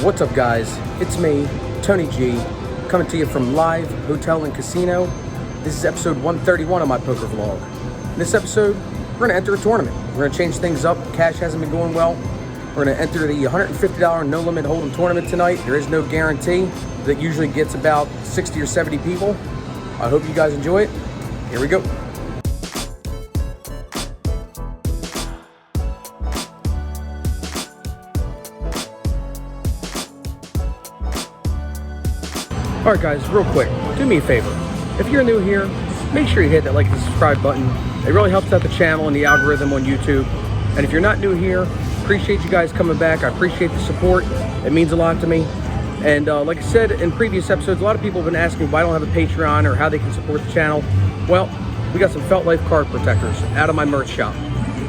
What's up, guys? It's me, Tony G, coming to you from Live Hotel and Casino. This is episode 131 of my poker vlog. In this episode, we're going to enter a tournament. We're going to change things up. Cash hasn't been going well. We're going to enter the $150 no limit hold'em tournament tonight. There is no guarantee. That usually gets about 60 or 70 people. I hope you guys enjoy it. Here we go. Alright guys, real quick, do me a favor. If you're new here, make sure you hit that like and subscribe button. It really helps out the channel and the algorithm on YouTube. And if you're not new here, appreciate you guys coming back. I appreciate the support. It means a lot to me. And like I said in previous episodes, a lot of people have been asking why I don't have a Patreon or how they can support the channel. Well, we got some Felt Life card protectors out of my merch shop.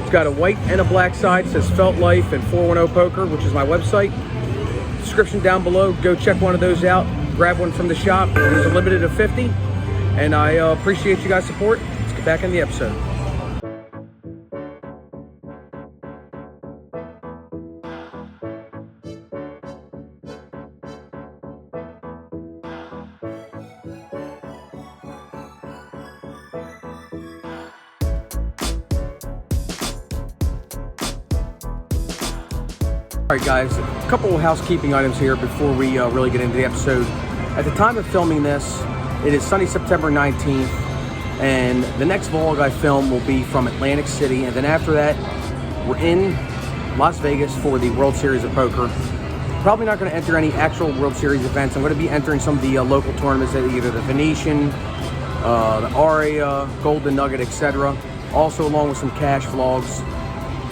It's got a white and a black side. It says Felt Life and 410 Poker, which is my website. Description down below. Go check one of those out. Grab one from the shop. There's a limited of 50. And I appreciate you guys' support. Let's get back in the episode. Alright guys, a couple of housekeeping items here before we really get into the episode. At the time of filming this, it is Sunday, September 19th, and the next vlog I film will be from Atlantic City, and then after that, we're in Las Vegas for the World Series of Poker. Probably not going to enter any actual World Series events. I'm going to be entering some of the local tournaments at either the Venetian, the Aria, Golden Nugget, etc. Also along with some cash vlogs.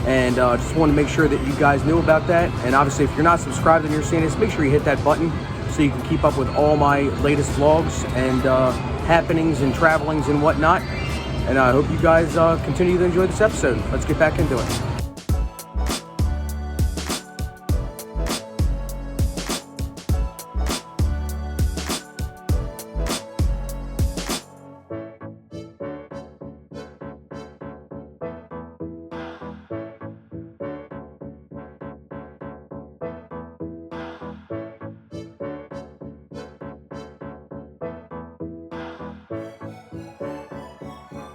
And just wanted to make sure that you guys knew about that. And obviously, if you're not subscribed and you're seeing this, make sure you hit that button so you can keep up with all my latest vlogs and happenings and travelings and whatnot. And I hope you guys continue to enjoy this episode. Let's get back into it.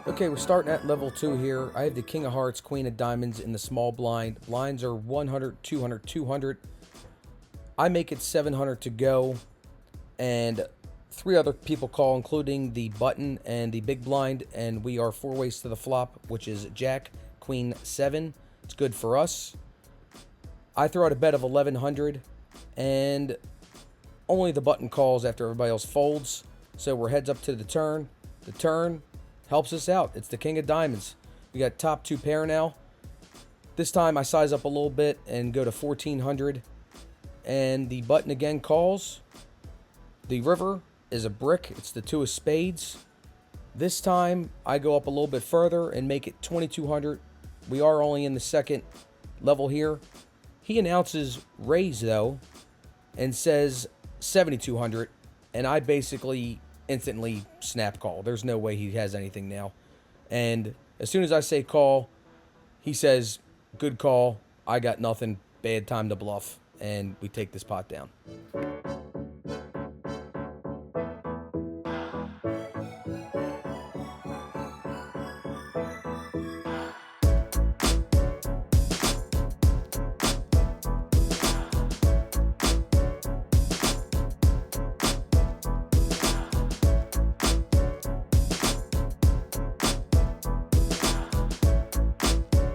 Okay, we're starting at level 2 here. I have the King of Hearts, Queen of Diamonds in the small blind. Blinds are 100, 200, 200. I make it 700 to go. And 3 other people call, including the button and the big blind. And we are 4 ways to the flop, which is Jack, Queen, 7. It's good for us. I throw out a bet of 1100. And only the button calls after everybody else folds. So we're heads up to the turn. The turn helps us out. It's the King of Diamonds. We got top 2 pair now. This time I size up a little bit and go to 1400. And the button again calls. The river is a brick. It's the 2 of spades. This time I go up a little bit further and make it 2200. We are only in the second level here. He announces raise though and says 7200. And I basically instantly snap call. There's no way he has anything now. And as soon as I say call, he says, good call. I got nothing. Bad time to bluff. And we take this pot down.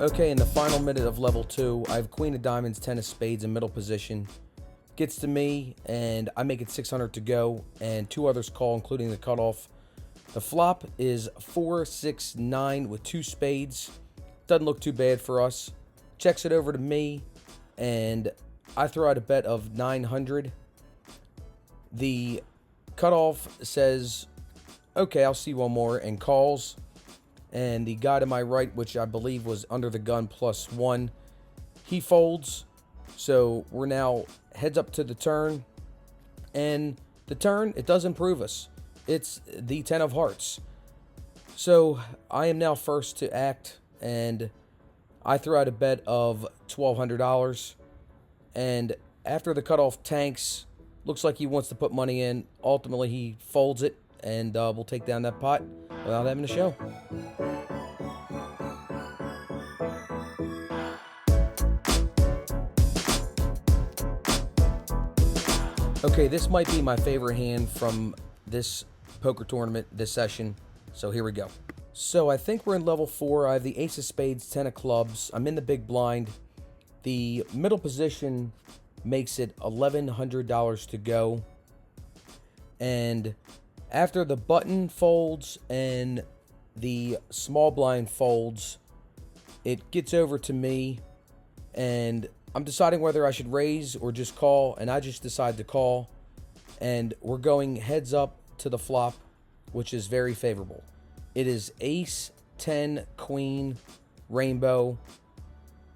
Okay, in the final minute of level 2, I have Queen of Diamonds, 10 of Spades in middle position. Gets to me, and I make it 600 to go, and 2 others call, including the cutoff. The flop is 4, 6, 9 with 2 spades. Doesn't look too bad for us. Checks it over to me, and I throw out a bet of 900. The cutoff says, okay, I'll see one more, and calls. And the guy to my right, which I believe was under the gun +1, he folds. So we're now heads up to the turn. And the turn, it does improve us. It's the 10 of hearts. So I am now first to act, and I throw out a bet of $1,200. And after the cutoff tanks, looks like he wants to put money in. Ultimately, he folds it, and we'll take down that pot without having a show. Okay, this might be my favorite hand from this poker tournament, this session. So here we go. So I think we're in level 4. I have the ace of spades, 10 of clubs. I'm in the big blind. The middle position makes it $1,100 to go. And after the button folds and the small blind folds, it gets over to me, and I'm deciding whether I should raise or just call, and I just decide to call. And we're going heads up to the flop, which is very favorable. It is ace, 10, queen, rainbow.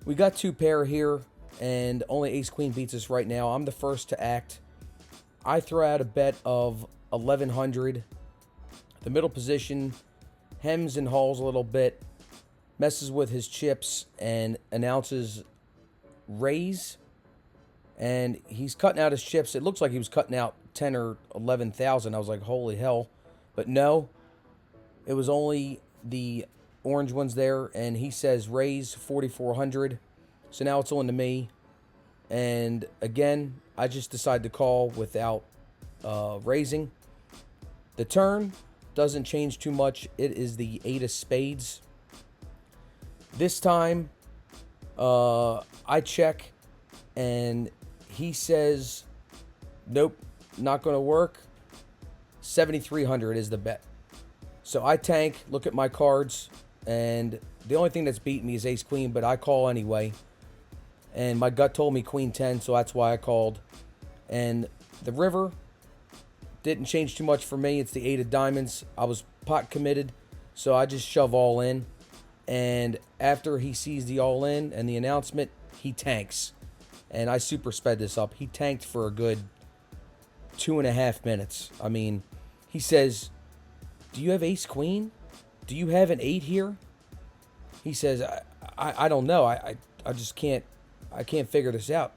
We got 2 pair here, and only ace queen beats us right now. I'm the first to act. I throw out a bet of 1,100. The middle position hems and hauls a little bit, messes with his chips, and announces raise. And he's cutting out his chips. It looks like he was cutting out 10 or 11,000. I was like, holy hell. But no, it was only the orange ones there, and he says raise 4,400. So now it's on to me, and again I just decide to call without raising. The turn doesn't change too much. It is the 8 of spades. This time I check, and he says nope, not gonna work. 7,300 is the bet. So I tank, look at my cards, and the only thing that's beating me is ace queen, but I call anyway. And my gut told me queen 10, so that's why I called. And the river didn't change too much for me. It's the 8 of diamonds. I was pot committed, so I just shove all in. And after he sees the all in and the announcement, he tanks. And I super sped this up. He tanked for a good 2.5 minutes. I mean, he says, do you have ace queen? Do you have an 8 here? He says, I don't know. I just can't figure this out.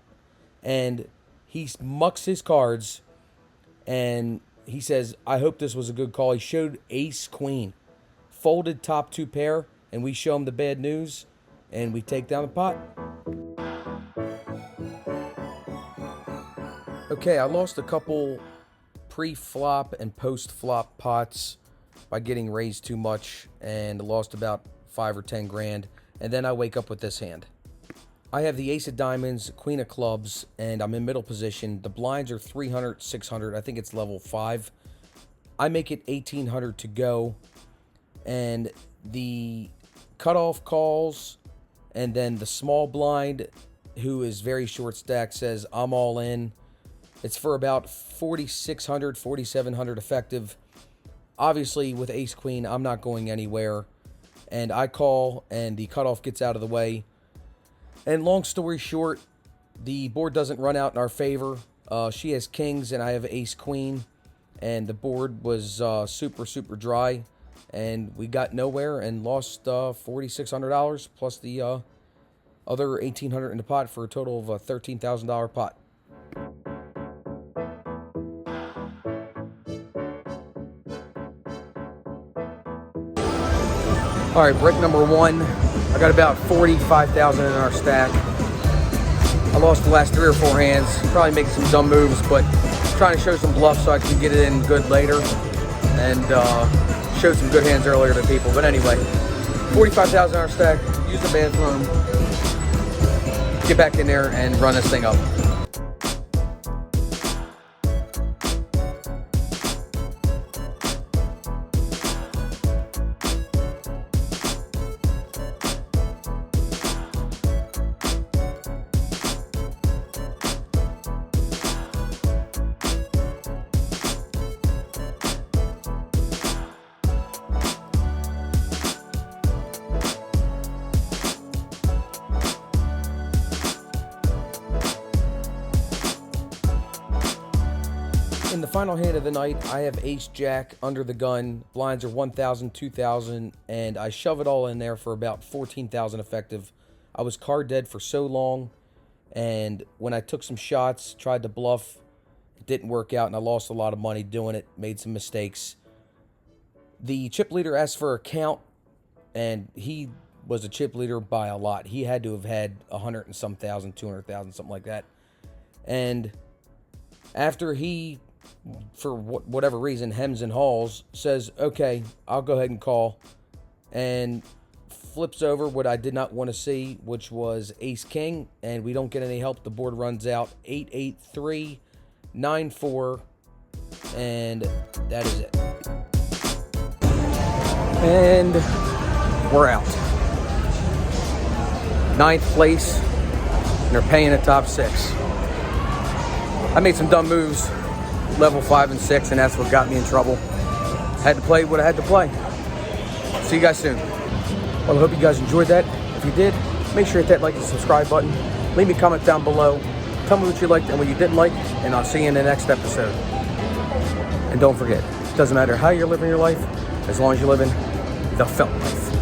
And he mucks his cards, and he says, I hope this was a good call. He showed ace queen, folded top 2 pair, and we show him the bad news, and we take down the pot. Okay, I lost a couple pre-flop and post-flop pots by getting raised too much, and lost about 5 or 10 grand. And then I wake up with this hand. I have the ace of diamonds, queen of clubs, and I'm in middle position. The blinds are 300, 600. I think it's level 5. I make it 1,800 to go, and the cutoff calls, and then the small blind, who is very short stack, says I'm all in. It's for about 4,600, 4,700 effective. Obviously, with ace queen, I'm not going anywhere. And I call, and the cutoff gets out of the way. And long story short, the board doesn't run out in our favor. She has kings, and I have ace queen. And the board was super, super dry. And we got nowhere and lost $4,600 plus the other $1,800 in the pot for a total of a $13,000 pot. All right, brick number 1. I got about 45,000 in our stack. I lost the last 3 or 4 hands. Probably making some dumb moves, but trying to show some bluff so I can get it in good later and show some good hands earlier to people. But anyway, 45,000 in our stack. Use the bathroom. Get back in there and run this thing up. final hand of the night, I have ace jack under the gun. Blinds are 1,000, 2,000, and I shove it all in there for about 14,000 effective. I was card dead for so long, and when I took some shots, tried to bluff, it didn't work out, and I lost a lot of money doing it, made some mistakes. The chip leader asked for a count, and he was a chip leader by a lot. He had to have had 100 and some thousand, 200,000, something like that. And after he, for whatever reason, hems and haws, says, okay, I'll go ahead and call, and flips over what I did not want to see, which was ace king, and we don't get any help. The board runs out 8-8-3, 9-4, and that is it. And we're out. 9th place, and they're paying the top 6. I made some dumb moves, level 5 and 6, and that's what got me in trouble. Had to play what I had to play. See you guys soon. Well, I hope you guys enjoyed that. If you did, make sure you hit that like and subscribe button. Leave me a comment down below. Tell me what you liked and what you didn't like, and I'll see you in the next episode. And don't forget, it doesn't matter how you're living your life, as long as you're living the felt life.